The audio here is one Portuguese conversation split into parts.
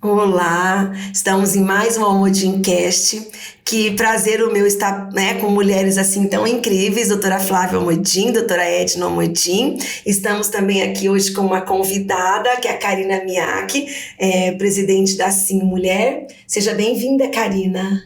Olá, estamos em mais um Almodincast. Que prazer o meu estar, com mulheres assim tão incríveis, doutora Flávia Almodim, doutora Edna Almodim. Estamos também aqui hoje com uma convidada, que é a Karina Miak, presidente da Sim Mulher. Seja bem-vinda, Karina.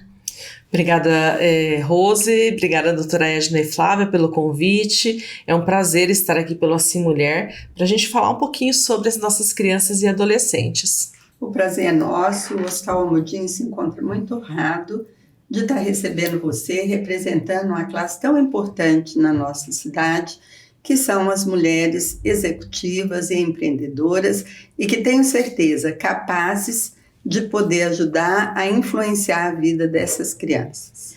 Obrigada, Rose, obrigada, doutora Edna e Flávia, pelo convite. É um prazer estar aqui pelo Assim Mulher, para a gente falar um pouquinho sobre as nossas crianças e adolescentes. O prazer é nosso, o Hospital Almodim se encontra muito honrado de estar recebendo você, representando uma classe tão importante na nossa cidade, que são as mulheres executivas e empreendedoras e que tenho certeza capazes de poder ajudar a influenciar a vida dessas crianças.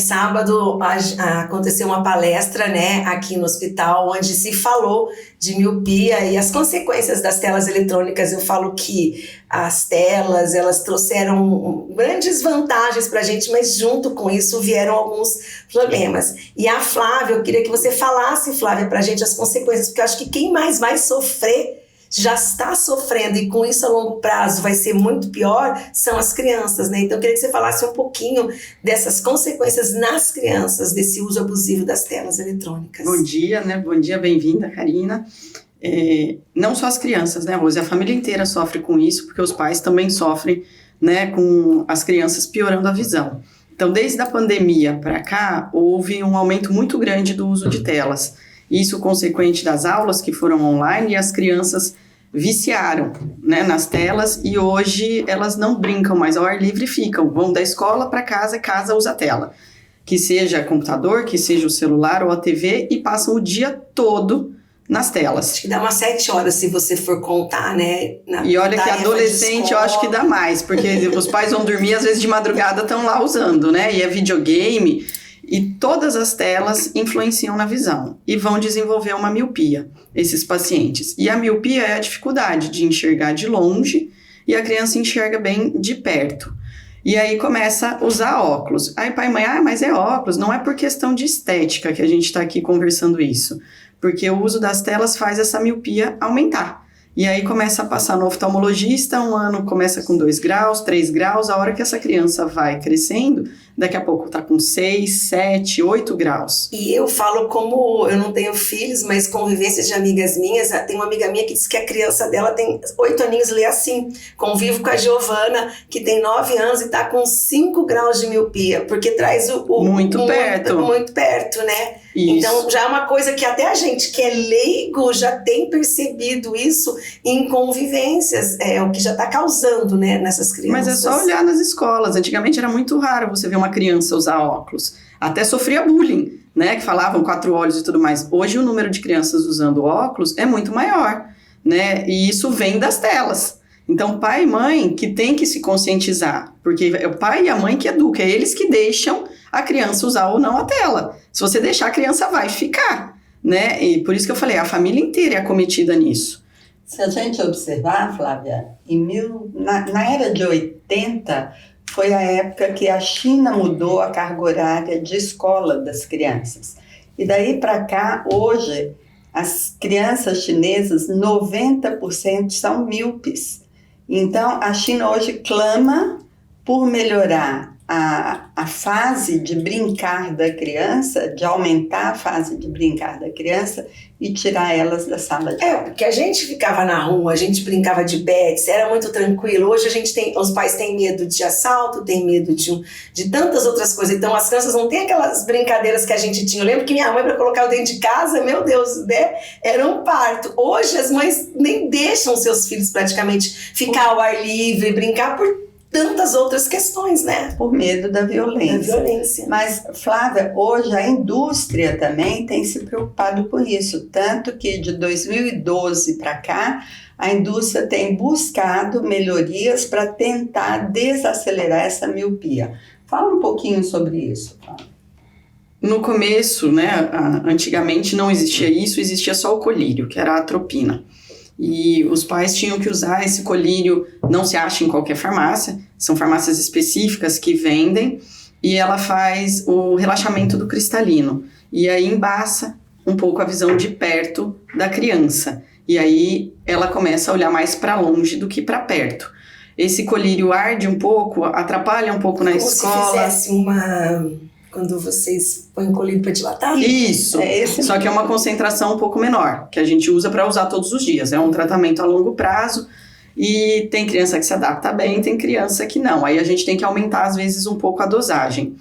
Sábado aconteceu uma palestra, aqui no hospital, onde se falou de miopia e as consequências das telas eletrônicas. Eu falo que as telas, elas trouxeram grandes vantagens para a gente, mas junto com isso vieram alguns problemas. E a Flávia, eu queria que você falasse, Flávia, para a gente as consequências, porque eu acho que quem mais vai sofrer já está sofrendo, e com isso a longo prazo vai ser muito pior, são as crianças, Então eu queria que você falasse um pouquinho dessas consequências nas crianças, desse uso abusivo das telas eletrônicas. Bom dia, Bom dia, bem-vinda, Karina. Não só as crianças, Rose? A família inteira sofre com isso, porque os pais também sofrem, com as crianças piorando a visão. Então, desde a pandemia para cá, houve um aumento muito grande do uso de telas. Isso consequente das aulas que foram online, e as crianças viciaram, nas telas, e hoje elas não brincam mais ao ar livre, vão da escola para casa, casa usa a tela. Que seja computador, que seja o celular ou a TV, e passam o dia todo nas telas. Acho que dá umas 7 horas se você for contar, E olha que adolescente eu acho que dá mais, porque os pais vão dormir, às vezes de madrugada estão lá usando, E é videogame. E todas as telas influenciam na visão e vão desenvolver uma miopia, esses pacientes. E a miopia é a dificuldade de enxergar de longe, e a criança enxerga bem de perto. E aí começa a usar óculos. Aí pai e mãe, mas é óculos. Não é por questão de estética que a gente está aqui conversando isso. Porque o uso das telas faz essa miopia aumentar. E aí começa a passar no oftalmologista, um ano começa com 2 graus, 3 graus, a hora que essa criança vai crescendo, daqui a pouco tá com 6, 7, 8 graus. E eu falo como eu não tenho filhos, mas convivências de amigas minhas, tem uma amiga minha que diz que a criança dela tem 8 aninhos, lê assim. Convivo com a Giovana, que tem 9 anos e tá com 5 graus de miopia, porque traz muito perto, Isso. Então já é uma coisa que até a gente que é leigo já tem percebido isso em convivências, o que já está causando, nessas crianças. Mas é só olhar nas escolas. Antigamente era muito raro você ver uma criança usar óculos. Até sofria bullying, que falavam 4 olhos e tudo mais. Hoje o número de crianças usando óculos é muito maior, E isso vem das telas. Então, pai e mãe que tem que se conscientizar, porque é o pai e a mãe que educam, é eles que deixam a criança usar ou não a tela. Se você deixar, a criança vai ficar, E por isso que eu falei, a família inteira é acometida nisso. Se a gente observar, Flávia, na era de 80, foi a época que a China mudou a carga horária de escola das crianças. E daí para cá, hoje, as crianças chinesas, 90% são míopes. Então, a China hoje clama por melhorar a fase de brincar da criança, de aumentar a fase de brincar da criança e tirar elas da sala de aula. Porque a gente ficava na rua, a gente brincava de bets, era muito tranquilo. Hoje os pais têm medo de assalto, têm medo de tantas outras coisas. Então as crianças não têm aquelas brincadeiras que a gente tinha. Eu lembro que minha mãe, para colocar eu dentro de casa, meu Deus, era um parto. Hoje as mães nem deixam seus filhos praticamente ficar ao ar livre, brincar por tantas outras questões, Por medo da violência. Mas, Flávia, hoje a indústria também tem se preocupado com isso. Tanto que de 2012 para cá, a indústria tem buscado melhorias para tentar desacelerar essa miopia. Fala um pouquinho sobre isso, Flávia. No começo, antigamente não existia isso, existia só o colírio, que era a atropina. E os pais tinham que usar esse colírio, não se acha em qualquer farmácia, são farmácias específicas que vendem, e ela faz o relaxamento do cristalino. E aí embaça um pouco a visão de perto da criança. E aí ela começa a olhar mais para longe do que para perto. esse colírio arde um pouco, atrapalha um pouco na escola. Como se fizesse uma... Quando vocês põem colírio para dilatar? Isso, só que é uma concentração um pouco menor, que a gente usa para usar todos os dias. É um tratamento a longo prazo e tem criança que se adapta bem, tem criança que não. Aí a gente tem que aumentar, às vezes, um pouco a dosagem.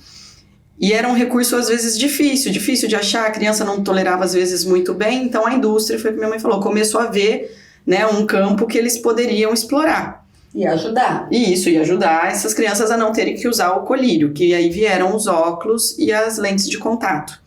E era um recurso, às vezes, difícil de achar. A criança não tolerava, às vezes, muito bem. Então, a indústria, foi o que minha mãe falou, começou a ver, né, um campo que eles poderiam explorar. E ajudar. Isso, e ajudar essas crianças a não terem que usar o colírio, que aí vieram os óculos e as lentes de contato,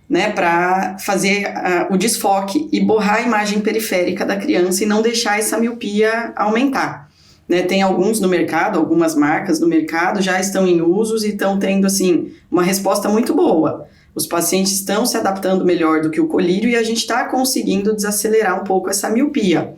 né, para fazer o desfoque e borrar a imagem periférica da criança e não deixar essa miopia aumentar. Né, tem alguns no mercado, algumas marcas no mercado já estão em usos e estão tendo, assim, uma resposta muito boa. Os pacientes estão se adaptando melhor do que o colírio e a gente está conseguindo desacelerar um pouco essa miopia.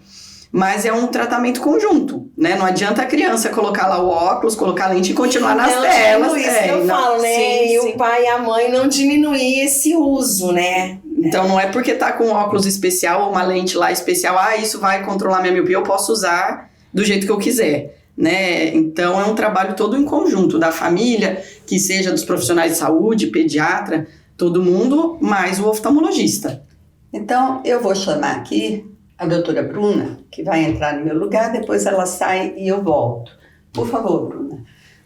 Mas é um tratamento conjunto, né? Não adianta a criança colocar lá o óculos, colocar a lente e continuar nas telas. Isso que eu falo, né? Sim, e o pai e a mãe não diminuir esse uso, né? Então não é porque tá com um óculos especial ou uma lente lá especial, isso vai controlar minha miopia, eu posso usar do jeito que eu quiser, né? Então é um trabalho todo em conjunto, da família, que seja dos profissionais de saúde, pediatra, todo mundo, mais o oftalmologista. Então eu vou chamar aqui a doutora Bruna, que vai entrar no meu lugar, depois ela sai e eu volto. Por favor, Bruna.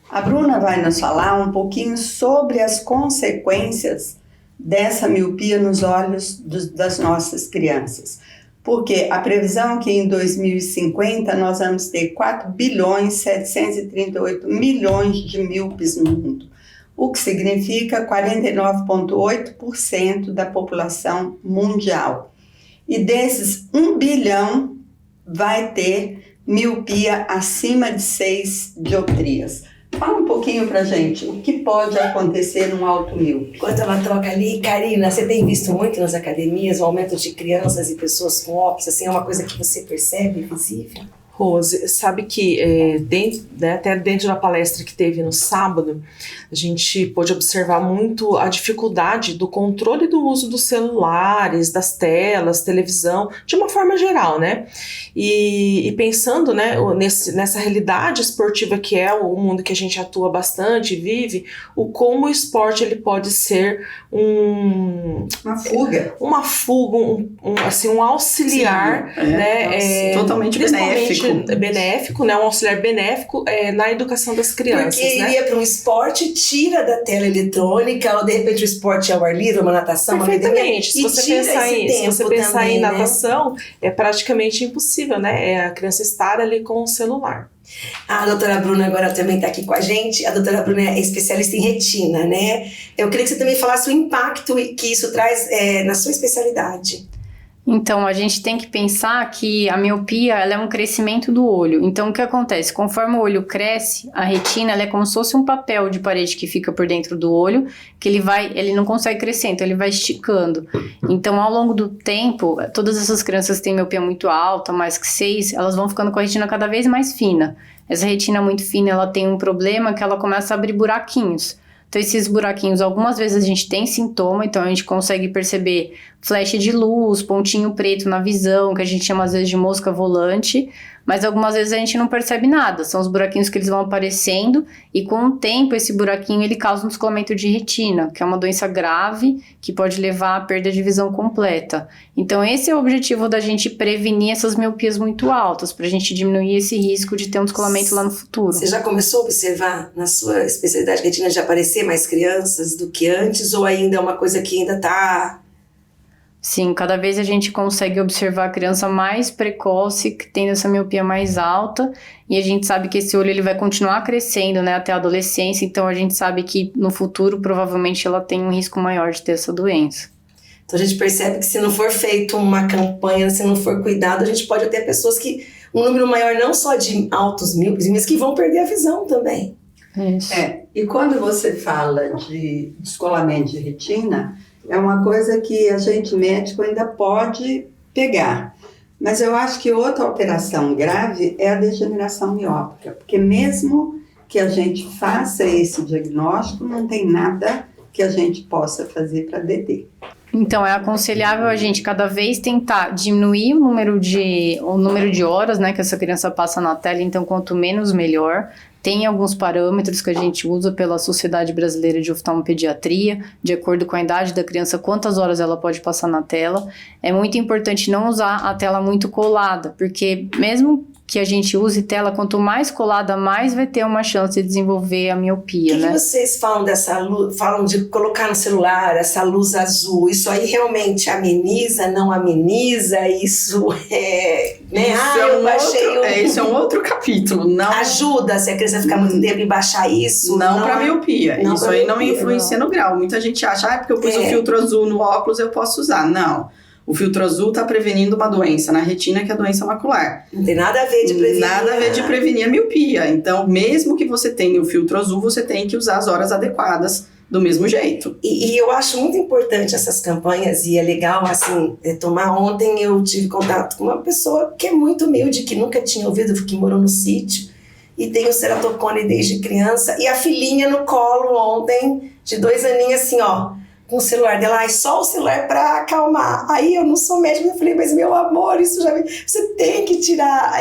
A Bruna vai nos falar um pouquinho sobre as consequências dessa miopia nos olhos das nossas crianças. Porque a previsão é que em 2050 nós vamos ter 4 bilhões 738 milhões de míopes no mundo, o que significa 49,8% da população mundial. E desses 1 bilhão vai ter miopia acima de 6 dioptrias. Fala um pouquinho pra gente, o que pode acontecer num alto míope? Enquanto ela troca ali, Karina, você tem visto muito nas academias o aumento de crianças e pessoas com óculos, assim, é uma coisa que você percebe, visível? Rose, sabe que até dentro da palestra que teve no sábado, a gente pôde observar muito a dificuldade do controle do uso dos celulares, das telas, televisão, de uma forma geral, né? E pensando, né, nessa realidade esportiva que é o mundo que a gente atua bastante, vive, como o esporte ele pode ser uma fuga, um auxiliar, sim, né? Totalmente benéfico, né? Um auxiliar benéfico na educação das crianças. Porque né? iria para um esporte, tira da tela eletrônica, ou de repente o esporte é ao ar livre, uma natação, perfeitamente. Se você pensar em natação, é praticamente impossível, né? É a criança estar ali com o celular. A doutora Bruna agora também está aqui com a gente. A doutora Bruna é especialista em retina, né? Eu queria que você também falasse o impacto que isso traz na sua especialidade. Então, a gente tem que pensar que a miopia ela é um crescimento do olho. Então, o que acontece? Conforme o olho cresce, a retina ela é como se fosse um papel de parede que fica por dentro do olho, que ele não consegue crescer, então ele vai esticando. Então, ao longo do tempo, todas essas crianças que têm miopia muito alta, mais que 6, elas vão ficando com a retina cada vez mais fina. Essa retina muito fina, ela tem um problema que ela começa a abrir buraquinhos. Então, esses buraquinhos, algumas vezes a gente tem sintoma, então a gente consegue perceber flash de luz, pontinho preto na visão, que a gente chama às vezes de mosca volante, mas algumas vezes a gente não percebe nada, são os buraquinhos que eles vão aparecendo e com o tempo esse buraquinho ele causa um descolamento de retina, que é uma doença grave que pode levar à perda de visão completa. Então esse é o objetivo da gente prevenir essas miopias muito altas, para a gente diminuir esse risco de ter um descolamento lá no futuro. Você já começou a observar na sua especialidade retina de aparecer mais crianças do que antes ou ainda é uma coisa que ainda está... Sim, cada vez a gente consegue observar a criança mais precoce, que tem essa miopia mais alta, e a gente sabe que esse olho ele vai continuar crescendo, né, até a adolescência, então a gente sabe que no futuro provavelmente ela tem um risco maior de ter essa doença. Então a gente percebe que se não for feito uma campanha, se não for cuidado, a gente pode ter pessoas que, um número maior não só de altos míopes, mas que vão perder a visão também. Isso. E quando você fala de descolamento de retina, é uma coisa que a gente médico ainda pode pegar. Mas eu acho que outra alteração grave é a degeneração miópica, porque mesmo que a gente faça esse diagnóstico, não tem nada que a gente possa fazer para deter. Então, é aconselhável a gente cada vez tentar diminuir o número de horas, né, que essa criança passa na tela, então quanto menos melhor. Tem alguns parâmetros que a gente usa pela Sociedade Brasileira de Oftalmopediatria, de acordo com a idade da criança, quantas horas ela pode passar na tela. É muito importante não usar a tela muito colada, porque mesmo que a gente use tela, quanto mais colada, mais vai ter uma chance de desenvolver a miopia, né? O que vocês falam dessa luz, falam de colocar no celular essa luz azul, isso aí realmente ameniza, não ameniza, isso é... Né? Isso é um outro capítulo. Não ajuda se a criança ficar muito tempo e baixar isso? Não para miopia. Isso aí não influencia no grau. Muita gente acha, porque eu pus o filtro azul no óculos, eu posso usar. Não. O filtro azul está prevenindo uma doença na retina, que é a doença macular. Não tem nada a ver de prevenir. Nada a ver de prevenir a miopia. Então, mesmo que você tenha o filtro azul, você tem que usar as horas adequadas do mesmo jeito. E eu acho muito importante essas campanhas, e é legal, assim, tomar. Ontem eu tive contato com uma pessoa que é muito humilde, que nunca tinha ouvido, que morou no sítio, e tem o ceratocone desde criança, e a filhinha no colo ontem, de 2 aninhos, assim, ó, com o celular dela, só o celular para acalmar. Aí eu não sou médica, eu falei, mas meu amor, isso já... Você tem que tirar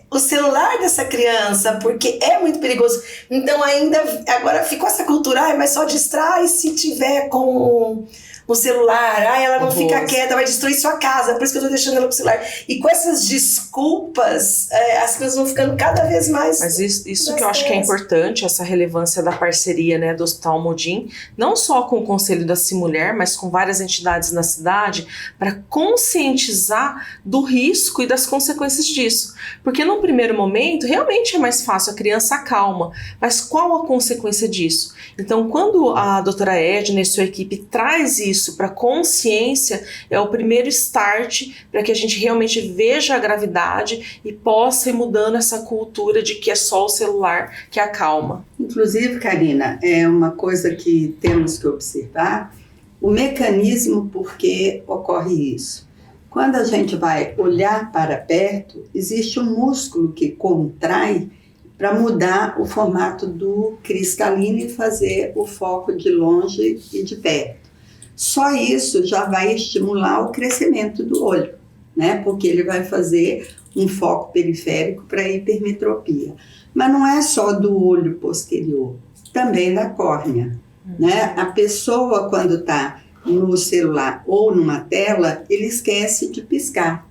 o celular dessa criança, porque é muito perigoso. Então ainda, agora ficou essa cultura, mas só distrai se tiver com o celular, ela não fica quieta, vai destruir sua casa, por isso que eu tô deixando ela com o celular. E com essas desculpas, as crianças vão ficando cada vez mais... Mas isso que eu acho que é importante, essa relevância da parceria, né, do Hospital Modim, não só com o Conselho da Cimulher, mas com várias entidades na cidade, para conscientizar do risco e das consequências disso. Porque num primeiro momento, realmente é mais fácil, a criança acalma, mas qual a consequência disso? Então, quando a doutora Edna e sua equipe traz isso para consciência, é o primeiro start para que a gente realmente veja a gravidade e possa ir mudando essa cultura de que é só o celular que acalma. Inclusive, Karina, é uma coisa que temos que observar, o mecanismo por que ocorre isso. Quando a gente vai olhar para perto, existe um músculo que contrai para mudar o formato do cristalino e fazer o foco de longe e de perto. Só isso já vai estimular o crescimento do olho, né? Porque ele vai fazer um foco periférico para hipermetropia. Mas não é só do olho posterior, também da córnea, né? A pessoa, quando está no celular ou numa tela, ele esquece de piscar.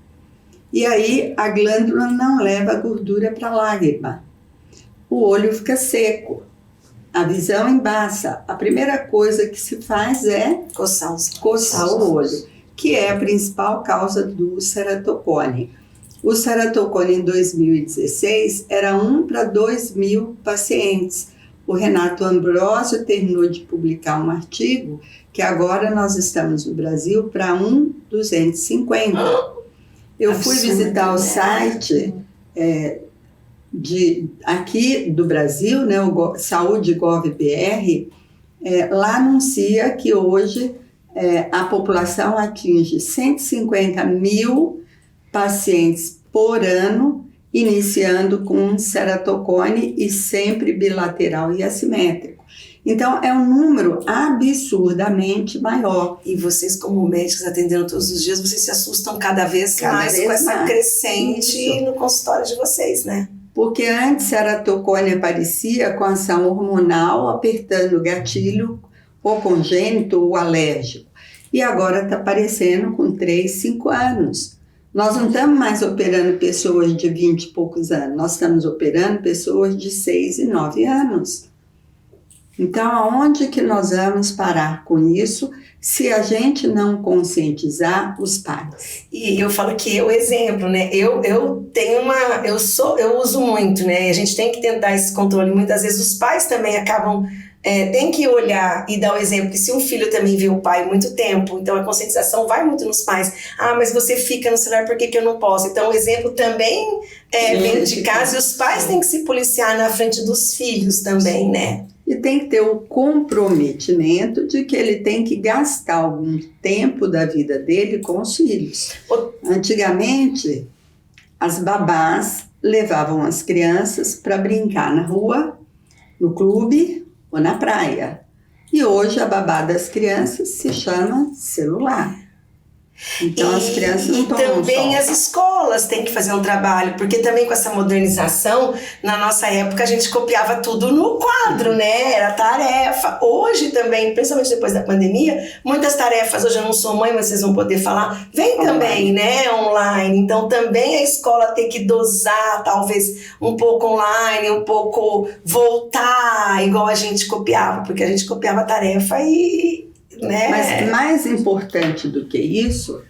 E aí a glândula não leva a gordura para a lágrima. O olho fica seco, a visão embaça. A primeira coisa que se faz é coçar o olho, que é a principal causa do ceratocone. O ceratocone em 2016 era 1 para 2.000 pacientes. O Renato Ambrosio terminou de publicar um artigo que agora nós estamos no Brasil para 1/250. Eu fui visitar o site aqui do Brasil, né, o Saúde.gov.br, lá anuncia que hoje a população atinge 150 mil pacientes por ano, iniciando com ceratocone e sempre bilateral e assimétrico. Então, é um número absurdamente maior. E vocês, como médicos atendendo todos os dias, vocês se assustam cada vez mais com essa crescente no consultório de vocês, né? Porque antes ceratocone aparecia com ação hormonal, apertando o gatilho, ou congênito ou alérgico. E agora está aparecendo com 3, 5 anos. Nós não estamos mais operando pessoas de 20 e poucos anos, nós estamos operando pessoas de 6 e 9 anos. Então, aonde que nós vamos parar com isso se a gente não conscientizar os pais? E eu falo que o exemplo, né? Eu uso muito, né? A gente tem que tentar esse controle. Muitas vezes os pais também acabam tem que olhar e dar o exemplo que se um filho também vê o pai muito tempo, então a conscientização vai muito nos pais. Mas você fica no celular, por que eu não posso? Então o exemplo também vem de casa e os pais têm que se policiar na frente dos filhos também, né? E tem que ter o comprometimento de que ele tem que gastar algum tempo da vida dele com os filhos. Antigamente, as babás levavam as crianças para brincar na rua, no clube ou na praia. E hoje a babá das crianças se chama celular. Então as crianças não tomam sol. E também as escolas têm que fazer um trabalho, porque também com essa modernização, na nossa época a gente copiava tudo no quadro, né? Era tarefa. Hoje também, principalmente depois da pandemia, muitas tarefas, hoje eu não sou mãe, mas vocês vão poder falar, vem também, né? Online. Então também a escola tem que dosar, talvez um pouco online, um pouco voltar, igual a gente copiava, porque a gente copiava a tarefa e... né? Mas mais importante do que isso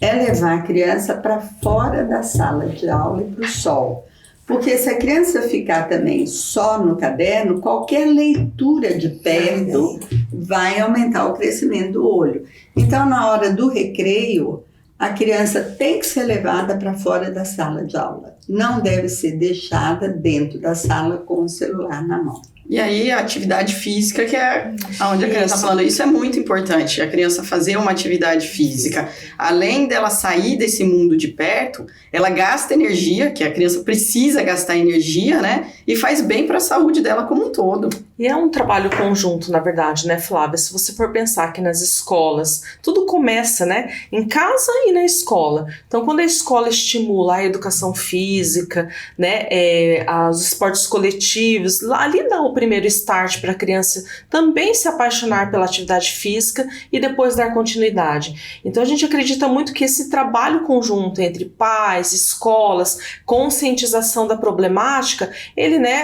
é levar a criança para fora da sala de aula e para o sol. Porque se a criança ficar também só no caderno, qualquer leitura de perto vai aumentar o crescimento do olho. Então, na hora do recreio, a criança tem que ser levada para fora da sala de aula. Não deve ser deixada dentro da sala com o celular na mão. E aí a atividade física, que é onde a criança está falando, isso é muito importante, a criança fazer uma atividade física. Além dela sair desse mundo de perto, ela gasta energia, que a criança precisa gastar energia, né? E faz bem para a saúde dela como um todo. E é um trabalho conjunto, na verdade, né, Flávia? Se você for pensar que nas escolas, tudo começa, né, em casa e na escola. Então, quando a escola estimula a educação física, né, os esportes coletivos, ali dá o primeiro start para a criança também se apaixonar pela atividade física e depois dar continuidade. Então, a gente acredita muito que esse trabalho conjunto entre pais, escolas, conscientização da problemática,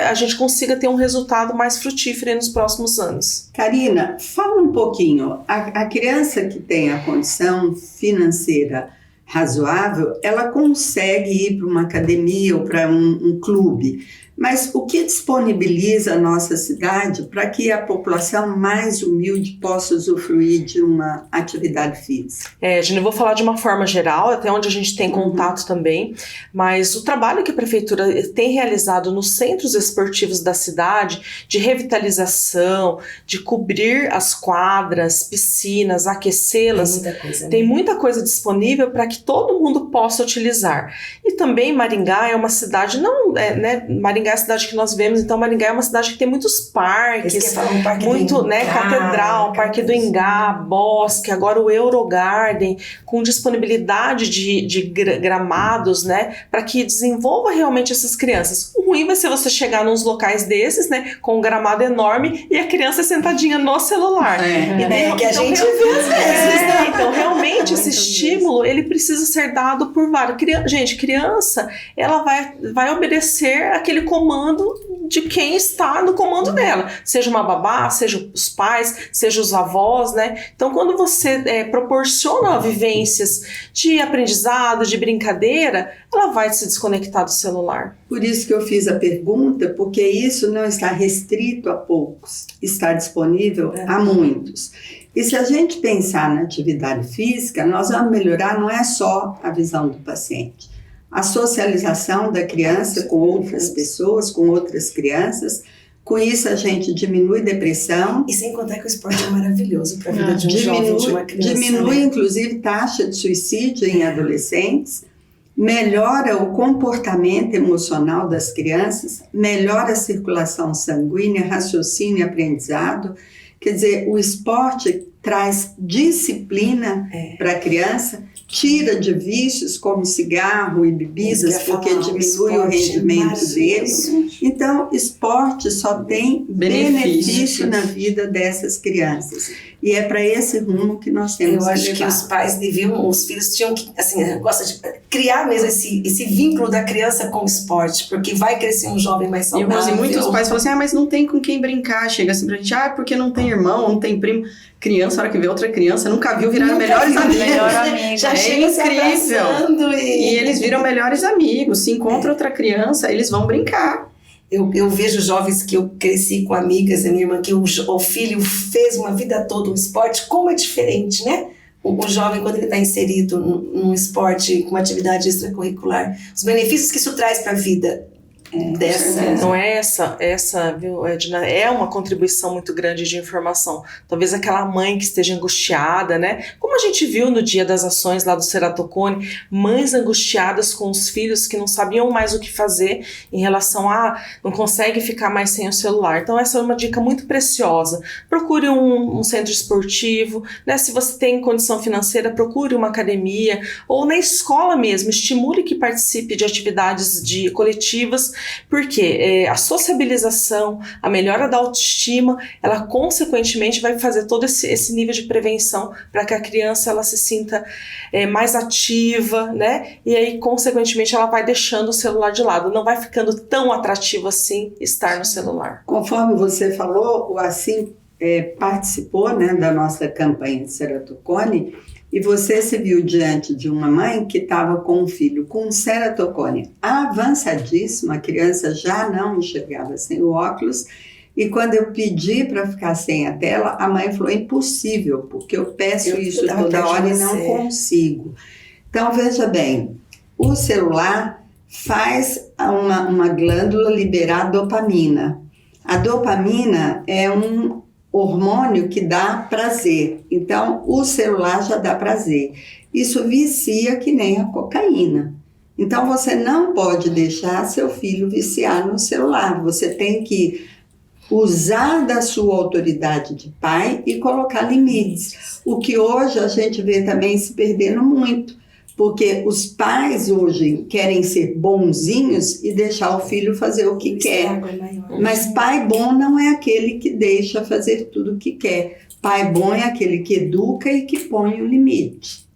a gente consiga ter um resultado mais frutífero nos próximos anos. Karina, fala um pouquinho. A criança que tem a condição financeira razoável, ela consegue ir para uma academia ou para um clube. Mas o que disponibiliza a nossa cidade para que a população mais humilde possa usufruir de uma atividade física? Gina, eu vou falar de uma forma geral, até onde a gente tem contato também, mas o trabalho que a Prefeitura tem realizado nos centros esportivos da cidade, de revitalização, de cobrir as quadras, piscinas, aquecê-las, tem muita coisa disponível para que todo mundo possa utilizar. E também Maringá é uma cidade, Maringá é a cidade que nós vemos, então Maringá é uma cidade que tem muitos parques, muito, catedral, Parque do Ingá, Bosque, agora o Eurogarden, com disponibilidade de gramados, né, para que desenvolva realmente essas crianças. O ruim vai ser você chegar nos locais desses, né, com um gramado enorme e a criança sentadinha no celar. Que a gente vê às vezes. Então, realmente, esse estímulo, ele precisa ser dado por vários. Criança, ela vai obedecer aquele comando de quem está no comando dela, seja uma babá, seja os pais, seja os avós, né? Então, quando você proporciona vivências de aprendizado, de brincadeira, ela vai se desconectar do celular. Por isso que eu fiz a pergunta, porque isso não está restrito a poucos, está disponível a muitos. E se a gente pensar na atividade física, nós vamos melhorar não é só a visão do paciente, a socialização da criança com outras pessoas, com outras crianças. Com isso a gente diminui depressão. E sem contar que o esporte é maravilhoso para a vida de um jovem, de uma criança. Diminui, inclusive, taxa de suicídio em adolescentes, melhora o comportamento emocional das crianças, melhora a circulação sanguínea, raciocínio e aprendizado. Quer dizer, o esporte traz disciplina para a criança, tira de vícios como cigarro e bebidas, porque diminui o rendimento deles. Então, esporte só tem benefício na vida dessas crianças. E é para esse rumo que nós temos que levar. Eu acho que os pais deviam, os filhos tinham que, gosta de criar mesmo esse vínculo da criança com o esporte, porque vai crescer um jovem mais saudável. E muitos pais falam assim, mas não tem com quem brincar. Chega assim pra gente, porque não tem irmão, não tem primo. Criança, a hora que vê outra criança, nunca viu, viraram melhores amigos. Já chega incrível. E eles viram melhores amigos. Se encontra outra criança, eles vão brincar. Eu vejo jovens que eu cresci com amigas, a minha irmã, que o filho fez uma vida toda um esporte, como é diferente, né? O jovem, quando ele está inserido num esporte, com uma atividade extracurricular, os benefícios que isso traz para a vida Não é essa, viu, Edna? É uma contribuição muito grande de informação. Talvez aquela mãe que esteja angustiada, né? Como a gente viu no Dia das Ações lá do Ceratocone, mães angustiadas com os filhos que não sabiam mais o que fazer em relação a não consegue ficar mais sem o celular. Então essa é uma dica muito preciosa. Procure um centro esportivo, né? Se você tem condição financeira, procure uma academia ou na escola mesmo, estimule que participe de atividades coletivas, porque a sociabilização, a melhora da autoestima, ela consequentemente vai fazer todo esse nível de prevenção para que a criança ela se sinta mais ativa, né? E aí, consequentemente, ela vai deixando o celular de lado, não vai ficando tão atrativo assim estar no celular. Conforme você falou, o Assim participou, né, da nossa campanha de ceratocone, e você se viu diante de uma mãe que estava com um filho com ceratocone avançadíssimo, a criança já não enxergava sem o óculos, e quando eu pedi para ficar sem a tela, a mãe falou, impossível, porque eu peço isso toda hora e não consigo. Então, veja bem, o celular faz uma glândula liberar dopamina. A dopamina é um hormônio que dá prazer. Então, o celular já dá prazer. Isso vicia que nem a cocaína. Então, você não pode deixar seu filho viciar no celular. Você tem que usar da sua autoridade de pai e colocar limites. O que hoje a gente vê também se perdendo muito. Porque os pais hoje querem ser bonzinhos e deixar o filho fazer o que quer. Mas pai bom não é aquele que deixa fazer tudo o que quer. Pai bom é aquele que educa e que põe o limite.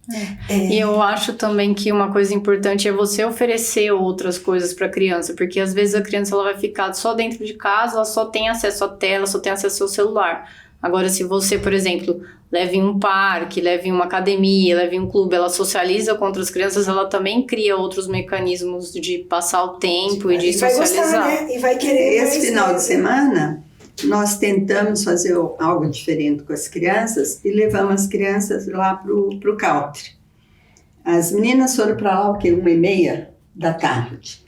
E eu acho também que uma coisa importante é você oferecer outras coisas para a criança, porque às vezes a criança ela vai ficar só dentro de casa, ela só tem acesso à tela, só tem acesso ao celular. Agora, se você, por exemplo, leva em um parque, leva em uma academia, leva em um clube, ela socializa com outras crianças, ela também cria outros mecanismos de passar o tempo e de socializar. Vai gostar, né? E vai querer. Esse final de semana, nós tentamos fazer algo diferente com as crianças e levamos as crianças lá pro country. As meninas foram para lá, 1h30 da tarde.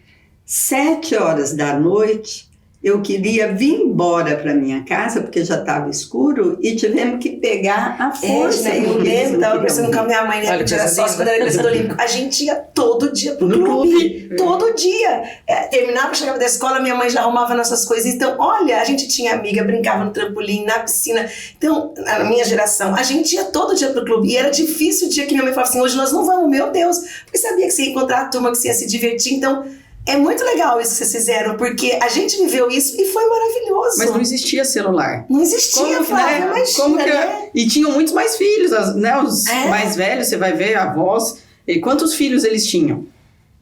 7h da noite, eu queria vir embora para minha casa, porque já estava escuro, e tivemos que pegar a força. Eu lembro, estava conversando com a minha mãe, né, que era sócia quando era criança do Olímpico. A gente ia todo dia pro clube. Todo dia. Terminava, chegava da escola, minha mãe já arrumava nossas coisas. Então, olha, a gente tinha amiga, brincava no trampolim, na piscina. Então, na minha geração, a gente ia todo dia pro clube. E era difícil o dia que minha mãe falava assim, hoje nós não vamos, meu Deus. Porque sabia que você ia encontrar a turma, que você ia se divertir. Então, é muito legal isso que vocês fizeram, porque a gente viveu isso e foi maravilhoso. Mas não existia celular. Não existia, Flávia, imagina, né? E tinham muitos mais filhos, né? Os mais velhos, você vai ver, avós. E quantos filhos eles tinham?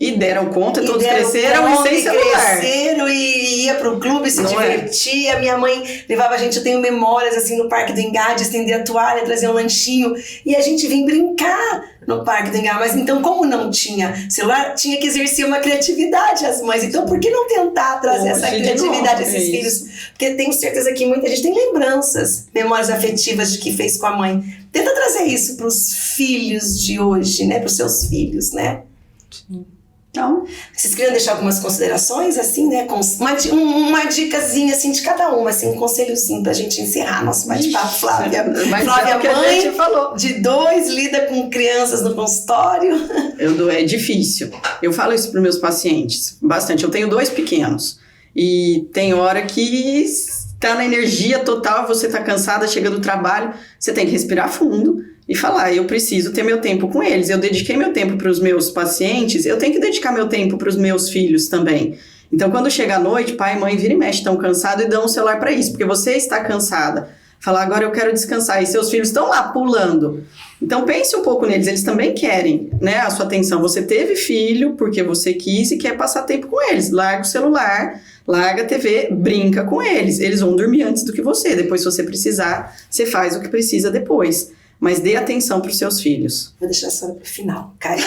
E deram conta, todos cresceram e sem celular. Cresceram e ia pro clube, se divertia. Minha mãe levava a gente, eu tenho memórias assim no Parque do Engá, de estender a toalha, trazer um lanchinho. E a gente vinha brincar no Parque do Engá. Mas então, como não tinha celular, tinha que exercer uma criatividade as mães. Então, por que não tentar trazer essa criatividade a esses filhos? Porque tenho certeza que muita gente tem lembranças, memórias afetivas de que fez com a mãe. Tenta trazer isso pros filhos de hoje, né? Pros seus filhos, né? Sim. Então, vocês queriam deixar algumas considerações, assim, né? Uma dicasinha, assim, de cada uma, assim, um conselhozinho pra gente encerrar nosso bate-papo, Flávia. Flávia, mãe de 2, lida com crianças no consultório. É difícil. Eu falo isso pros meus pacientes, bastante. Eu tenho 2 pequenos. E tem hora que tá na energia total, você tá cansada, chega do trabalho, você tem que respirar fundo e falar, eu preciso ter meu tempo com eles. Eu dediquei meu tempo para os meus pacientes, eu tenho que dedicar meu tempo para os meus filhos também. Então, quando chega a noite, pai e mãe vira e mexe, estão cansados e dão um celular para isso, porque você está cansada. Falar, agora eu quero descansar, e seus filhos estão lá pulando. Então, pense um pouco neles, eles também querem, né, a sua atenção. Você teve filho porque você quis e quer passar tempo com eles. Larga o celular, larga a TV, brinca com eles. Eles vão dormir antes do que você. Depois, se você precisar, você faz o que precisa depois. Mas dê atenção para os seus filhos. Vou deixar a senhora para o final, cara.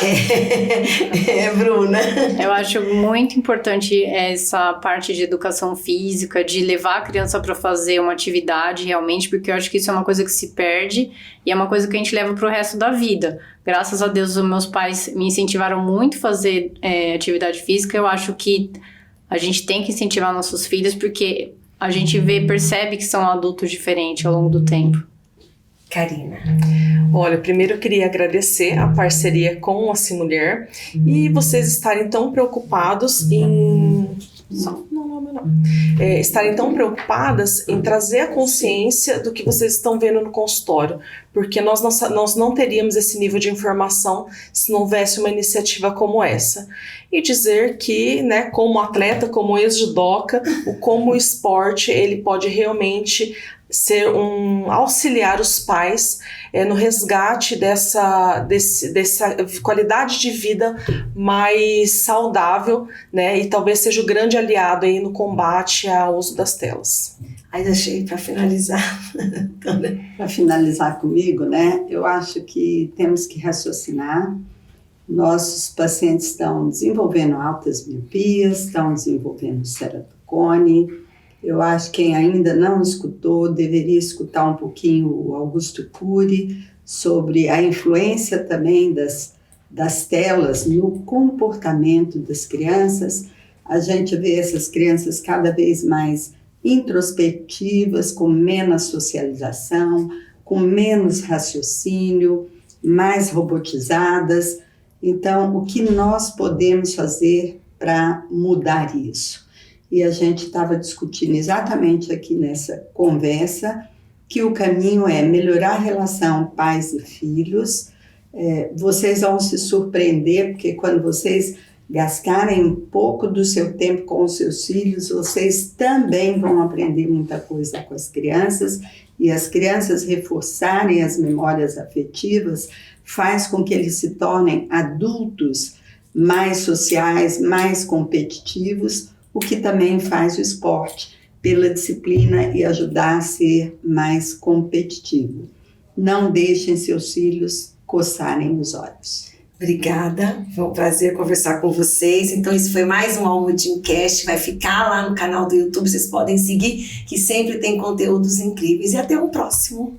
Bruna. Eu acho muito importante essa parte de educação física, de levar a criança para fazer uma atividade realmente, porque eu acho que isso é uma coisa que se perde e é uma coisa que a gente leva para o resto da vida. Graças a Deus, os meus pais me incentivaram muito a fazer atividade física. Eu acho que A gente tem que incentivar nossos filhos porque a gente percebe que são adultos diferentes ao longo do tempo. Karina. Olha, primeiro eu queria agradecer a parceria com a Assim Mulher e vocês estarem tão preocupados em... estarem tão preocupadas em trazer a consciência do que vocês estão vendo no consultório, porque nós não teríamos esse nível de informação se não houvesse uma iniciativa como essa. E dizer que, né, como atleta, como ex-judoca, como o esporte, ele pode realmente ser auxiliar os pais no resgate dessa qualidade de vida mais saudável, né? E talvez seja o grande aliado aí no combate ao uso das telas. Aí deixei para finalizar. Para finalizar comigo, né? Eu acho que temos que raciocinar. Nossos pacientes estão desenvolvendo altas miopias, estão desenvolvendo ceratocone. Eu acho que quem ainda não escutou deveria escutar um pouquinho o Augusto Cury sobre a influência também das telas no comportamento das crianças. A gente vê essas crianças cada vez mais introspectivas, com menos socialização, com menos raciocínio, mais robotizadas. Então, o que nós podemos fazer para mudar isso? E a gente estava discutindo exatamente aqui nessa conversa que o caminho é melhorar a relação pais e filhos. Vocês vão se surpreender, porque quando vocês gastarem um pouco do seu tempo com os seus filhos, vocês também vão aprender muita coisa com as crianças, e as crianças reforçarem as memórias afetivas faz com que eles se tornem adultos mais sociais, mais competitivos, o que também faz o esporte pela disciplina e ajudar a ser mais competitivo. Não deixem seus filhos coçarem os olhos. Obrigada, foi um prazer conversar com vocês. Então esse foi mais um Almudincast, vai ficar lá no canal do YouTube, vocês podem seguir, que sempre tem conteúdos incríveis. E até o próximo.